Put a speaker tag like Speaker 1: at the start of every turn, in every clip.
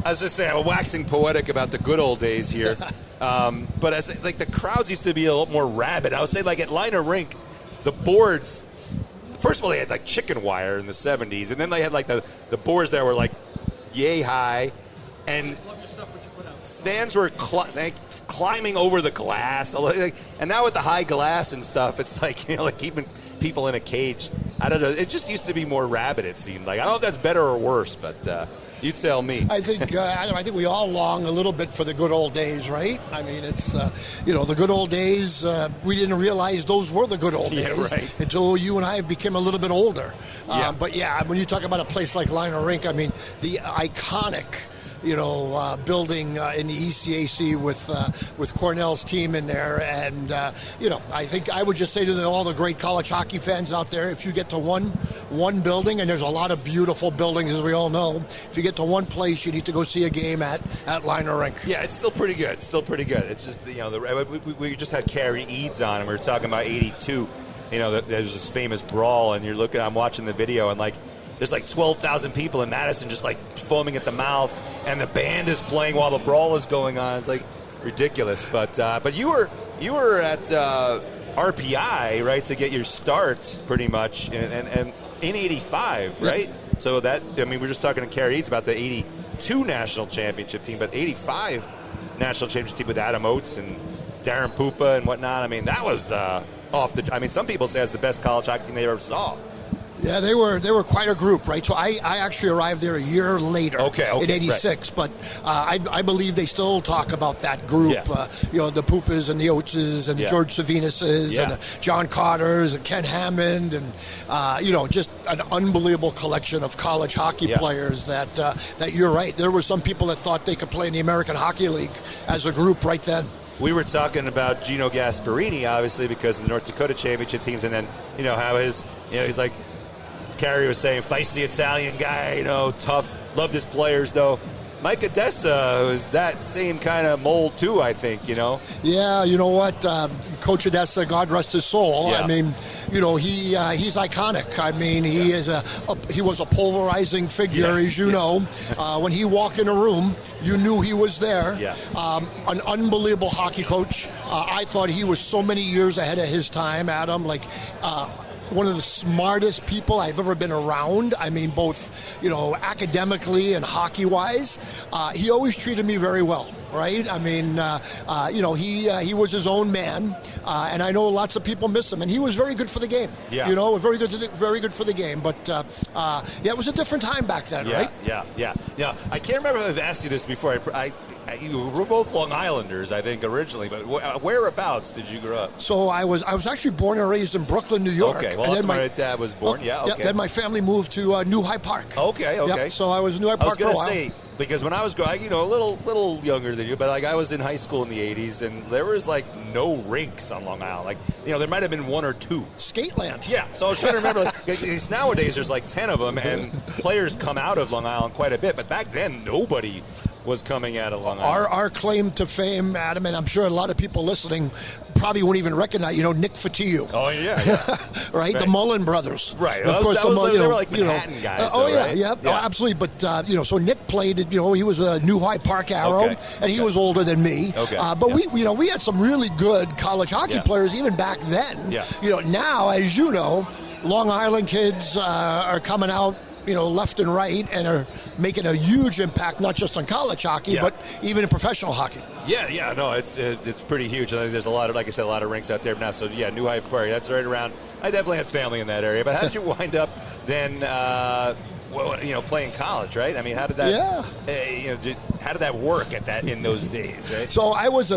Speaker 1: I was just saying, I'm waxing poetic about the good old days here. But as like the crowds used to be a little more rabid. I would say like at Liner Rink, the boards. First of all, they had like chicken wire in the 70s, and then they had like the boards that were like yay high, and fans were climbing over the glass. And now with the high glass and stuff, it's like, you know, like keeping people in a cage. I don't know. It just used to be more rabid, it seemed like. I don't know if that's better or worse, but you tell me.
Speaker 2: I think I think we all long a little bit for the good old days, right? I mean, it's the good old days. We didn't realize those were the good old days until you and I became a little bit older. But yeah, when you talk about a place like Liner Rink, I mean, the iconic building in the ECAC with Cornell's team in there. And, I think I would just say to all the great college hockey fans out there, if you get to one building, and there's a lot of beautiful buildings, as we all know, if you get to one place, you need to go see a game at Liner Rink.
Speaker 1: Yeah, it's still pretty good. It's just, we just had Carrie Eads on, and we were talking about 82. There's this famous brawl, and I'm watching the video, and like, there's like 12,000 people in Madison just like foaming at the mouth, and the band is playing while the brawl is going on. It's like ridiculous. But you were at RPI, right, to get your start pretty much, and in 85, right? Yep. So we're just talking to Carrie Eads about the 82 national championship team, but 85 national championship team with Adam Oates and Darren Pupa and whatnot. I mean, that was some people say it's the best college hockey team they ever saw.
Speaker 2: Yeah, they were quite a group, right? So I actually arrived there a year later in 86, right. But I believe they still talk about that group, the Pupas and the Oateses and George Savinases and John Cotters and Ken Hammond and, just an unbelievable collection of college hockey players that you're right. There were some people that thought they could play in the American Hockey League as a group right then.
Speaker 1: We were talking about Gino Gasparini, obviously, because of the North Dakota championship teams, and then, how he's like, Carrie was saying, feisty Italian guy, tough, loved his players, though. Mike Odessa was that same kind of mold, too, I think,
Speaker 2: Yeah, you know what? Coach Odessa, God rest his soul. Yeah. I mean, he's iconic. I mean, he was a polarizing figure, as you know. When he walked in a room, you knew he was there. Yeah. An unbelievable hockey coach. I thought he was so many years ahead of his time, Adam. One of the smartest people I've ever been around. I mean, both, academically and hockey-wise. He always treated me very well, right? I mean, he was his own man, and I know lots of people miss him, and he was very good for the game. Yeah. Very good for the game. But, it was a different time back then, right?
Speaker 1: Yeah. I can't remember if I've asked you this before. We're both Long Islanders, I think, originally, but whereabouts did you grow up?
Speaker 2: So I was actually born and raised in Brooklyn, New York.
Speaker 1: Okay, well, that's where my dad was born.
Speaker 2: Then my family moved to New High Park.
Speaker 1: Okay.
Speaker 2: Yep, so I was in New High Park for a while. I was going to say,
Speaker 1: because when I was growing, a little younger than you, but I was in high school in the 80s, and there was no rinks on Long Island. There might have been one or two.
Speaker 2: Skateland.
Speaker 1: Yeah, so I was trying to remember, because nowadays there's 10 of them, and players come out of Long Island quite a bit, but back then nobody was coming out of Long Island.
Speaker 2: Our claim to fame, Adam, and I'm sure a lot of people listening probably won't even recognize, Nick Fotiu.
Speaker 1: Oh, yeah.
Speaker 2: right? The Mullen brothers.
Speaker 1: Right. Of course, they were like Manhattan guys.
Speaker 2: Right? Yeah. Oh, absolutely. But, so Nick played, he was a New High Park Arrow, and he was older than me. Okay. But we had some really good college hockey players even back then. Yeah. Now, as you know, Long Island kids are coming out, left and right, and are making a huge impact, not just on college hockey, but even in professional hockey.
Speaker 1: Yeah, no, it's pretty huge. I think there's a lot of rinks out there now. So New High Park, that's right around. I definitely have family in that area. But how did you wind up then? Playing college, right? I mean, how did that? Yeah. How did that work in those days, right?
Speaker 2: So I was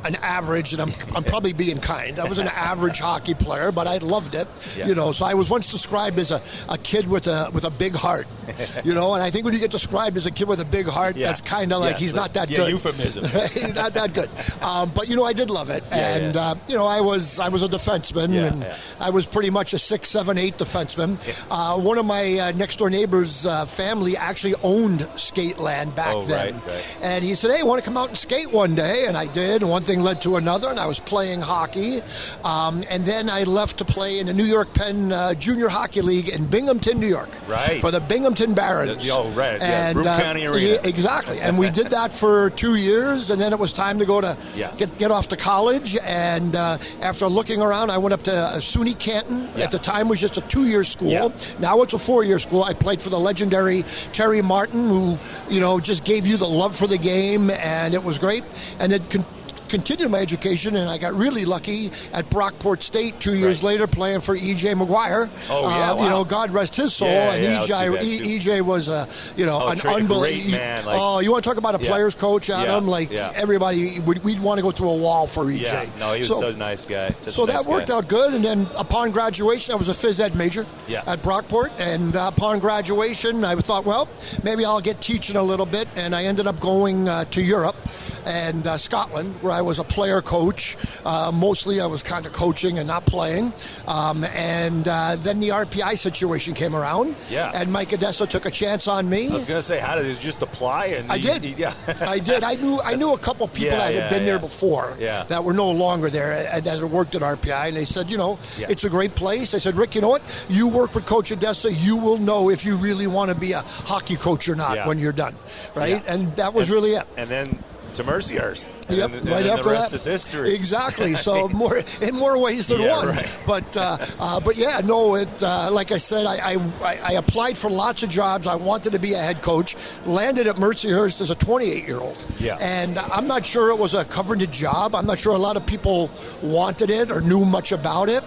Speaker 2: an average, and I'm probably being kind. I was an average hockey player, but I loved it. Yeah. So I was once described as a kid with a big heart. And I think when you get described as a kid with a big heart, that's kind of like he's not that good.
Speaker 1: Euphemism.
Speaker 2: He's not that good. But I did love it, and I was a defenseman, and I was pretty much a 6, 7, 8 defenseman. Yeah. One of my next door neighbors' family actually owned Skateland back then, right. And he said, "Hey, want to come out and skate one day?" And I did. And one thing thing led to another, and I was playing hockey. And then I left to play in the New York Penn Junior Hockey League in Binghamton, New York.
Speaker 1: Right.
Speaker 2: For the Binghamton Barons.
Speaker 1: Right.
Speaker 2: And,
Speaker 1: Broome County Arena.
Speaker 2: Exactly. And we did that for 2 years, and then it was time to go to get off to college. And after looking around, I went up to SUNY Canton. At the time, it was just a 2-year school. Yeah. Now it's a 4-year school. I played for the legendary Terry Martin, who, just gave you the love for the game, and it was great. And then continued my education, and I got really lucky at Brockport State 2 years later, playing for E.J. McGuire.
Speaker 1: Oh yeah, wow.
Speaker 2: God rest his soul. And EJ was an unbelievable
Speaker 1: great man.
Speaker 2: You want to talk about a player's coach, Adam? Everybody, we'd want to go through a wall for EJ.
Speaker 1: Yeah, no, he was so nice guy.
Speaker 2: So that worked out good, and then upon graduation, I was a phys ed major at Brockport, and upon graduation, I thought, well, maybe I'll get teaching a little bit, and I ended up going to Europe and Scotland, where I was a player coach. Mostly I was kind of coaching and not playing. And then the RPI situation came around. Yeah. And Mike Odessa took a chance on me.
Speaker 1: I was going to say, how did you just apply? And
Speaker 2: I did. I did. I knew a couple of people that had been there before that were no longer there, that had worked at RPI. And they said, it's a great place. I said, Rick, you know what? You work with Coach Odessa. You will know if you really want to be a hockey coach or not when you're done. Right? Yeah. And that was really it.
Speaker 1: And then to Mercyhurst.
Speaker 2: Yep,
Speaker 1: and
Speaker 2: right after
Speaker 1: the rest
Speaker 2: that
Speaker 1: is history.
Speaker 2: Exactly. So in more ways than one.
Speaker 1: Right.
Speaker 2: But like I said, I applied for lots of jobs. I wanted to be a head coach. Landed at Mercyhurst as a 28-year-old. Yeah. And I'm not sure it was a coveted job. I'm not sure a lot of people wanted it or knew much about it.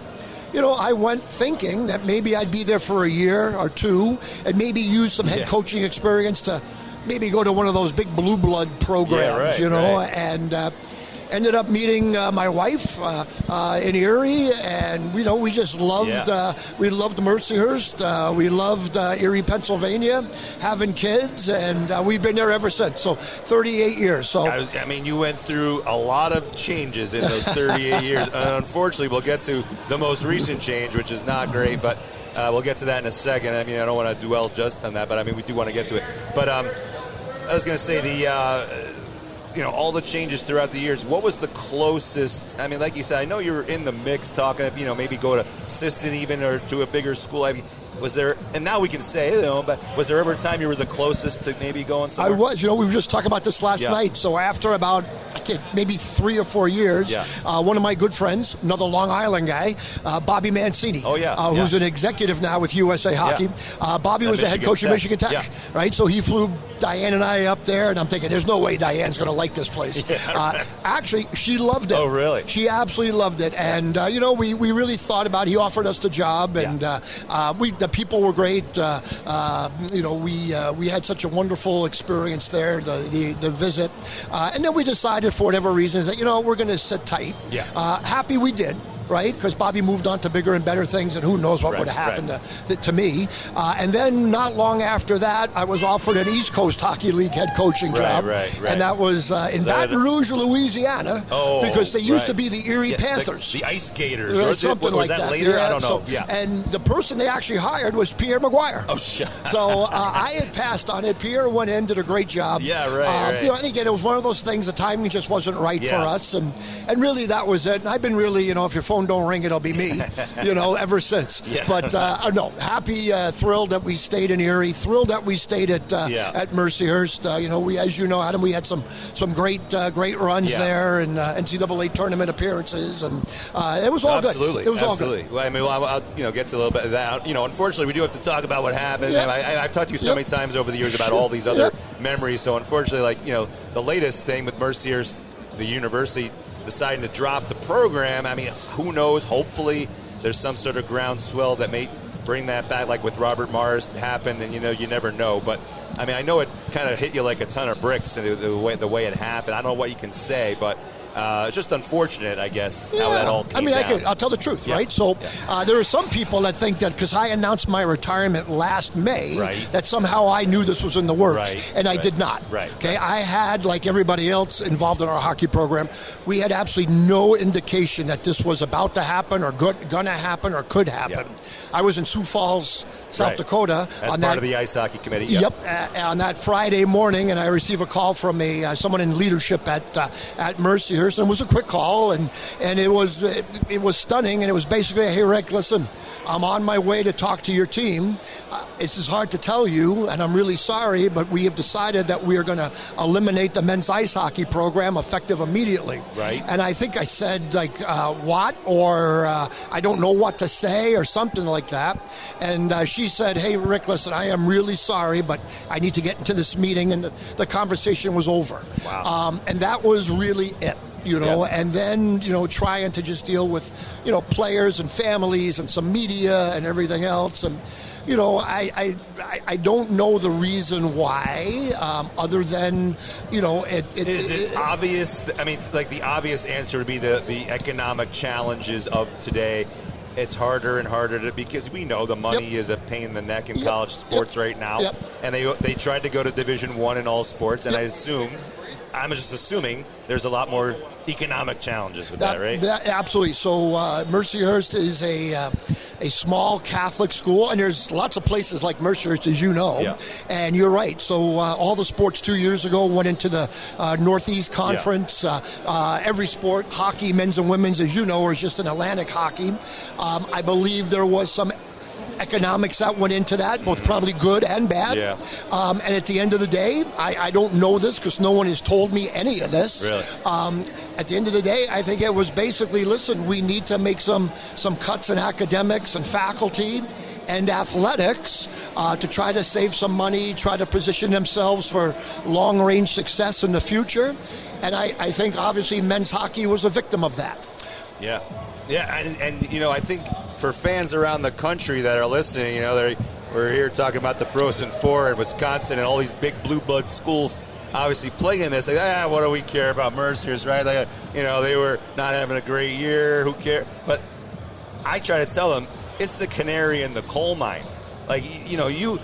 Speaker 2: I went thinking that maybe I'd be there for a year or two and maybe use some head coaching experience to maybe go to one of those big blue blood programs, and ended up meeting my wife in Erie, and we just loved we loved Mercyhurst, we loved Erie, Pennsylvania, having kids, and we've been there ever since. So 38 years. So
Speaker 1: you went through a lot of changes in those 38 years. Unfortunately, we'll get to the most recent change, which is not great, but we'll get to that in a second. I don't want to dwell just on that, but we do want to get to it. But I was going to say all the changes throughout the years. What was the closest? Like you said, I know you were in the mix talking, maybe go to assistant even or to a bigger school. Was there? And now we can say, but was there ever a time you were the closest to maybe going somewhere?
Speaker 2: I was. We were just talking about this last night. So after about maybe 3 or 4 years, one of my good friends, another Long Island guy, Bobby Mancini, who's an executive now with USA Hockey. Bobby was the head coach of Michigan Tech, right? So he flew Diane and I up there, and I'm thinking, there's no way Diane's going to like this place. Actually, she loved it.
Speaker 1: Oh, really?
Speaker 2: She absolutely loved it. And, we really thought about it. He offered us the job, and the people were great. We had such a wonderful experience there, the visit. And then we decided, for whatever reasons, that, we're going to sit tight. Happy we did. Right, because Bobby moved on to bigger and better things, and who knows what would have happened to me. And then not long after that, I was offered an East Coast Hockey League head coaching job, and that was in Baton Rouge, Louisiana, because they used to be the Erie Panthers.
Speaker 1: The Ice Gators, or
Speaker 2: something like that.
Speaker 1: Later? I don't know.
Speaker 2: And the person they actually hired was Pierre McGuire.
Speaker 1: Oh, shit.
Speaker 2: So I had passed on it. Pierre went in, did a great job. And again, it was one of those things, the timing just wasn't right for us, and really that was it. And I've been really, if your phone don't ring, it'll be me, ever since. But happy, thrilled that we stayed in Erie, thrilled that we stayed at Mercyhurst. We, as you know, Adam, we had some great runs there, and NCAA tournament appearances, and it was all good. It was all good.
Speaker 1: Well, I'll get to a little bit of that. Unfortunately, we do have to talk about what happened. I've talked to you so many times over the years about all these other memories. So unfortunately, the latest thing with Mercyhurst, the university deciding to drop the program, who knows? Hopefully there's some sort of groundswell that may bring that back, like with Robert Morris happened, and you never know. But I know it kind of hit you like a ton of bricks, the way it happened. I don't know what you can say, but it's just unfortunate, I guess, how that all came down.
Speaker 2: I'll tell the truth, right? So there are some people that think that because I announced my retirement last May, that somehow I knew this was in the works, and I did not. Okay, I had, like everybody else involved in our hockey program, we had absolutely no indication that this was about to happen or going to happen or could happen. I was in Sioux Falls, South Dakota.
Speaker 1: As part of the ice hockey committee.
Speaker 2: On that Friday morning, and I received a call from someone in leadership at Mercyhurst Mercyhurst, and it was a quick call, and it was stunning, and it was basically, hey, Rick, listen, I'm on my way to talk to your team. It's just hard to tell you, and I'm really sorry, but we have decided that we are going to eliminate the men's ice hockey program effective immediately.
Speaker 1: Right.
Speaker 2: And I think I said, like, what? Or I don't know what to say or something like that. And she said, hey, Rick, listen, I am really sorry, but I need to get into this meeting. And the conversation was over.
Speaker 1: Wow.
Speaker 2: And that was really it. And then, trying to just deal with, players and families and some media and everything else. And, I don't know the reason why, other than,
Speaker 1: Is it obvious? I mean, like the obvious answer would be the economic challenges of today. It's harder and harder because we know the money is a pain in the neck in college sports right now. And they tried to go to Division I in all sports, and I'm just assuming there's a lot more economic challenges with that, right?
Speaker 2: Absolutely. So Mercyhurst is a small Catholic school, and there's lots of places like Mercyhurst, as you know.
Speaker 1: Yeah.
Speaker 2: And you're right. So all the sports 2 years ago went into the Northeast Conference. Every sport, hockey, men's and women's, as you know, is just an Atlantic hockey. I believe there was some economics that went into that, both probably good and bad.
Speaker 1: Yeah.
Speaker 2: And at the end of the day, I don't know this because no one has told me any of this.
Speaker 1: Really?
Speaker 2: At the end of the day, I think it was basically, listen, we need to make some cuts in academics and faculty and athletics to try to save some money, try to position themselves for long-range success in the future. And I think, obviously, men's hockey was a victim of that.
Speaker 1: Yeah. Yeah, and I think for fans around the country that are listening, we're here talking about the Frozen Four in Wisconsin and all these big blue blood schools obviously playing this. Like, what do we care about Mercyhurst, right? Like, they were not having a great year. Who cares? But I try to tell them it's the canary in the coal mine. Like, you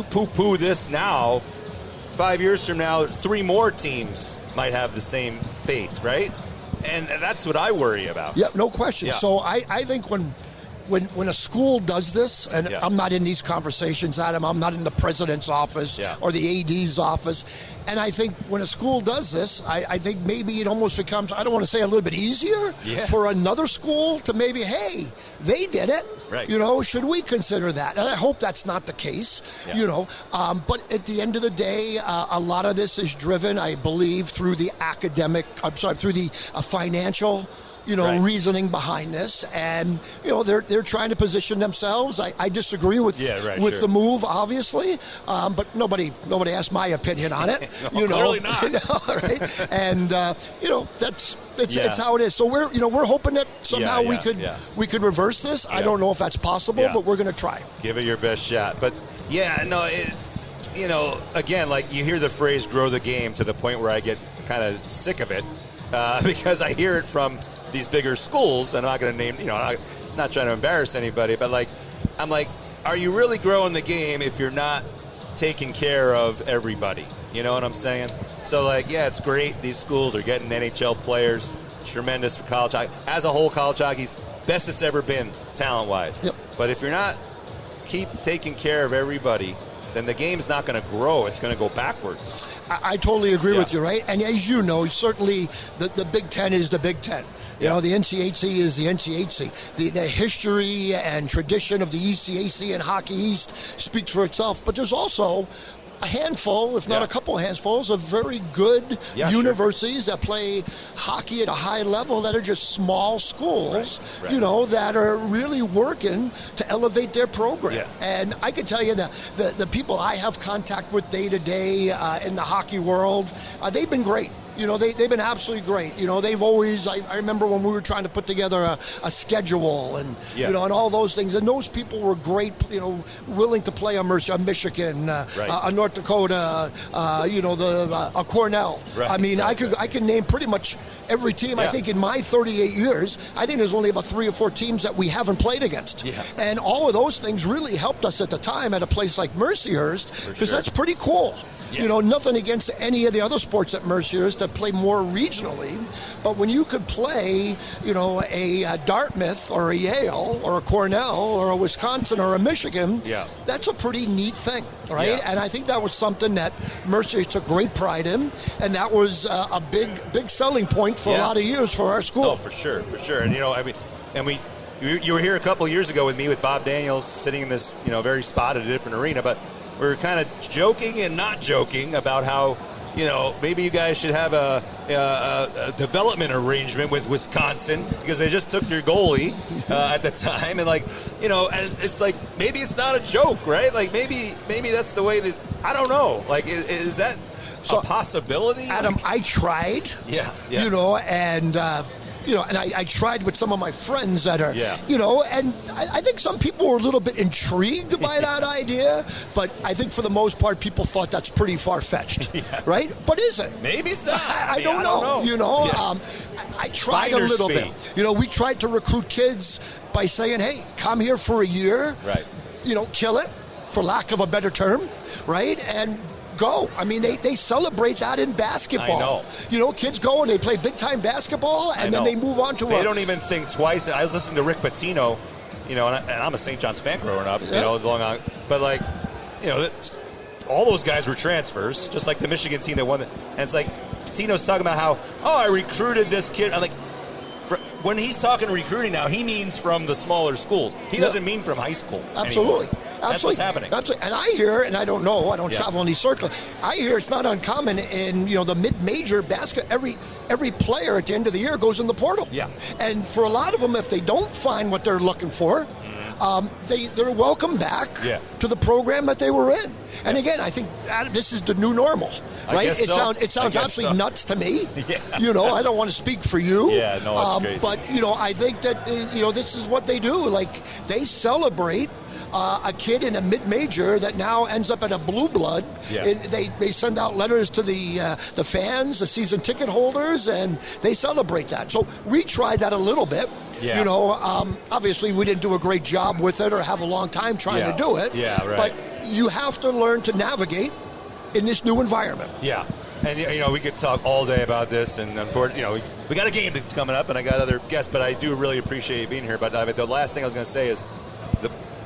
Speaker 1: poo-poo this now. 5 years from now, 3 more teams might have the same fate, right? And that's what I worry about.
Speaker 2: Yeah, no question.
Speaker 1: Yeah.
Speaker 2: So I think when a school does this, and I'm not in these conversations, Adam, I'm not in the president's office or the AD's office, and I think when a school does this, I think maybe it almost becomes, I don't want to say a little bit easier for another school to maybe, hey, they did it.
Speaker 1: Right.
Speaker 2: Should we consider that? And I hope that's not the case, but at the end of the day, a lot of this is driven, I believe, through the financial reasoning behind this, and they're trying to position themselves. I disagree with the move, obviously, but nobody asked my opinion on it.
Speaker 1: Clearly not.
Speaker 2: Right? And that's it's how it is. So we're hoping that somehow we could reverse this. I don't know if that's possible, but we're going to try.
Speaker 1: Give it your best shot. But it's again, like you hear the phrase "grow the game" to the point where I get kind of sick of it because I hear it from these bigger schools, and I'm not going to name, I'm not trying to embarrass anybody, but I'm like, are you really growing the game if you're not taking care of everybody? You know what I'm saying? So, it's great. These schools are getting NHL players. Tremendous for college hockey. As a whole, college hockey's best it's ever been, talent-wise.
Speaker 2: Yep.
Speaker 1: But if you're not keep taking care of everybody, then the game's not going to grow. It's going to go backwards.
Speaker 2: I totally agree with you, right? And as you know, certainly the Big Ten is the Big Ten. The NCHC is the NCHC. The history and tradition of the ECAC and Hockey East speaks for itself. But there's also a handful, if not a couple handfuls, of very good universities that play hockey at a high level that are just small schools, that are really working to elevate their program. Yeah. And I can tell you that the people I have contact with day to day in the hockey world, they've been great. They've been absolutely great. They've always, I remember when we were trying to put together a schedule and, and all those things. And those people were great, willing to play a Michigan, a North Dakota, a Cornell. Right. I can name pretty much every team. I think in my 38 years, I think there's only about 3 or 4 teams that we haven't played against. Yeah. And all of those things really helped us at the time at a place like Mercyhurst, because that's pretty cool. Yeah. Nothing against any of the other sports at Mercyhurst that could play more regionally, but when you could play, a Dartmouth or a Yale or a Cornell or a Wisconsin or a Michigan, that's a pretty neat thing, right? Yeah. And I think that was something that Mercer took great pride in, and that was a big selling point for a lot of years for our school.
Speaker 1: Oh, for sure. And you were here a couple years ago with me with Bob Daniels sitting in this, very spot at a different arena, but we were kind of joking and not joking about how, maybe you guys should have a development arrangement with Wisconsin because they just took your goalie at the time. And and it's like, maybe it's not a joke, right? Like maybe that's the way that, I don't know. Like, is that a possibility?
Speaker 2: Adam, I tried.
Speaker 1: Yeah.
Speaker 2: And I tried with some of my friends that are, and I think some people were a little bit intrigued by that idea, but I think for the most part, people thought that's pretty far-fetched, right? But is it?
Speaker 1: Maybe it's not.
Speaker 2: I don't know. I tried a little bit. We tried to recruit kids by saying, hey, come here for a year,
Speaker 1: right?
Speaker 2: Kill it, for lack of a better term, right? And go. I mean, they celebrate that in basketball.
Speaker 1: I know.
Speaker 2: Kids go and they play big-time basketball, and then they move on to
Speaker 1: They don't even think twice. I was listening to Rick Pitino, and I'm a St. John's fan growing up, long on. But, all those guys were transfers, just like the Michigan team that won. And it's like, Pitino's talking about how, I recruited this kid. I'm like, when he's talking recruiting now, he means from the smaller schools. He doesn't mean from high school.
Speaker 2: Absolutely.
Speaker 1: Anymore. That's what's happening.
Speaker 2: Absolutely. And I hear, and I don't know, I don't travel in these circles, I hear it's not uncommon in, the mid-major basket, every player at the end of the year goes in the portal.
Speaker 1: Yeah.
Speaker 2: And for a lot of them, if they don't find what they're looking for, they're welcome back to the program that they were in. And again, I think this is the new normal, right? It sounds absolutely nuts to me. I don't want to speak for you.
Speaker 1: Yeah, no, it's crazy.
Speaker 2: But, I think that, this is what they do. Like, they celebrate a kid in a mid-major that now ends up at a blue blood. And they send out letters to the fans, the season ticket holders, and they celebrate that. So we tried that a little bit. Obviously we didn't do a great job with it or have a long time trying to do it.
Speaker 1: Yeah, right.
Speaker 2: But you have to learn to navigate in this new environment.
Speaker 1: Yeah. And, we could talk all day about this, and unfortunately, we got a game that's coming up, and I got other guests, but I do really appreciate you being here. But the last thing I was going to say is,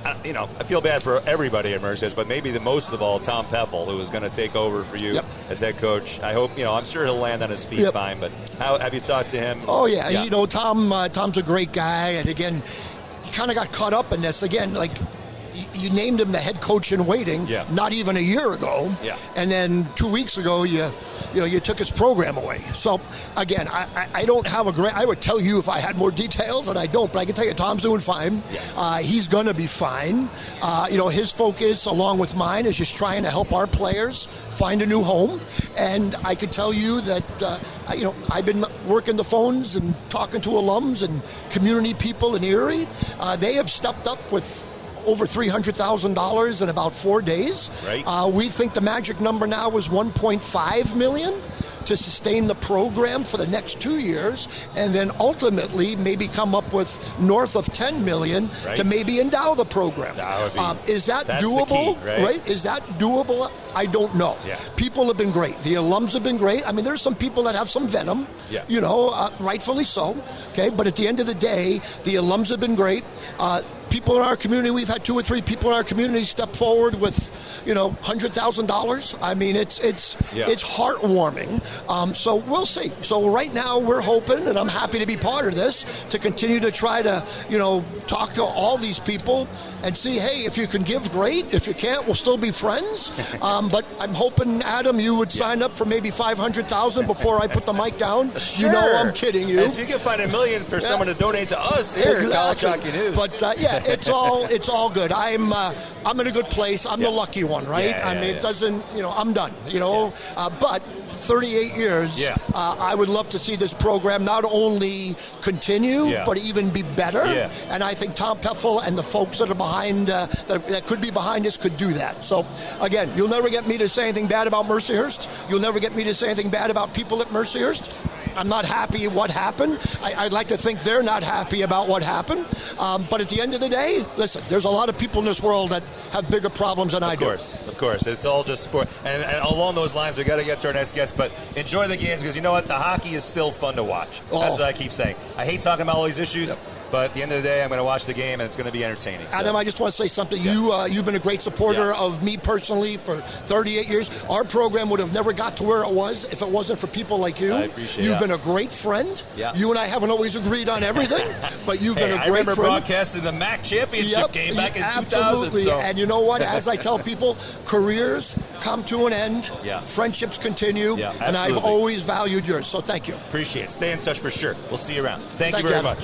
Speaker 1: I feel bad for everybody at Mercyhurst, but maybe the most of all, Tom Peffel, who is going to take over for you as head coach. I hope, I'm sure he'll land on his feet fine, but how have you talked to him?
Speaker 2: Oh, yeah. Tom's a great guy, and again, he kind of got caught up in this. Again, like, you named him the head coach in waiting not even a year ago. And then 2 weeks ago, you took his program away. So, again, I don't have I would tell you if I had more details, and I don't, but I can tell you Tom's doing fine. He's going to be fine. His focus, along with mine, is just trying to help our players find a new home. And I can tell you that, I've been working the phones and talking to alums and community people in Erie. They have stepped up with over $300,000 in about 4 days.
Speaker 1: Right.
Speaker 2: We think the magic number now is $1.5 million to sustain the program for the next 2 years, and then ultimately maybe come up with north of $10 million to maybe endow the program. Is that doable? Right? Is that doable? I don't know. People have been great. The alums have been great. I mean, there's some people that have some venom, rightfully so. Okay, but at the end of the day, the alums have been great. People in our community, we've had 2 or 3 people in our community step forward with, $100,000. I mean, it's heartwarming. So we'll see. So right now we're hoping, and I'm happy to be part of this, to continue to try to, talk to all these people and see, hey, if you can give, great. If you can't, we'll still be friends. But I'm hoping, Adam, you would sign up for maybe $500,000 before I put the mic down.
Speaker 1: Sure.
Speaker 2: I'm kidding you.
Speaker 1: If you can find $1 million for someone to donate to us here at College Hockey News.
Speaker 2: But it's all good. I'm in a good place. I'm the lucky one, right? It doesn't, I'm done. But 38 years. I would love to see this program not only continue, but even be better. And I think Tom Peffel and the folks that are behind, that could be behind us, could do that. So, again, you'll never get me to say anything bad about Mercyhurst. You'll never get me to say anything bad about people at Mercyhurst. I'm not happy what happened. I'd like to think they're not happy about what happened. But at the end of the day, listen, there's a lot of people in this world that have bigger problems than I do.
Speaker 1: Of course. It's all just sport. And along those lines, we got to get to our next guest. But enjoy the games because you know what? The hockey is still fun to watch. That's what I keep saying. I hate talking about all these issues. Yep. But at the end of the day, I'm going to watch the game, and it's going to be entertaining. So.
Speaker 2: Adam, I just want to say something. You've been a great supporter of me personally for 38 years. Our program would have never got to where it was if it wasn't for people like you.
Speaker 1: I appreciate it.
Speaker 2: You've been a great friend.
Speaker 1: Yeah.
Speaker 2: You and I haven't always agreed on everything, but you've been a great friend.
Speaker 1: I remember broadcasting the MAC championship game back in 2000.
Speaker 2: Absolutely.
Speaker 1: So.
Speaker 2: And you know what? As I tell people, careers come to an end.
Speaker 1: Yeah.
Speaker 2: Friendships continue.
Speaker 1: Yeah,
Speaker 2: and I've always valued yours. So thank you.
Speaker 1: Appreciate it. Stay in touch for sure. We'll see you around. Thank you very much.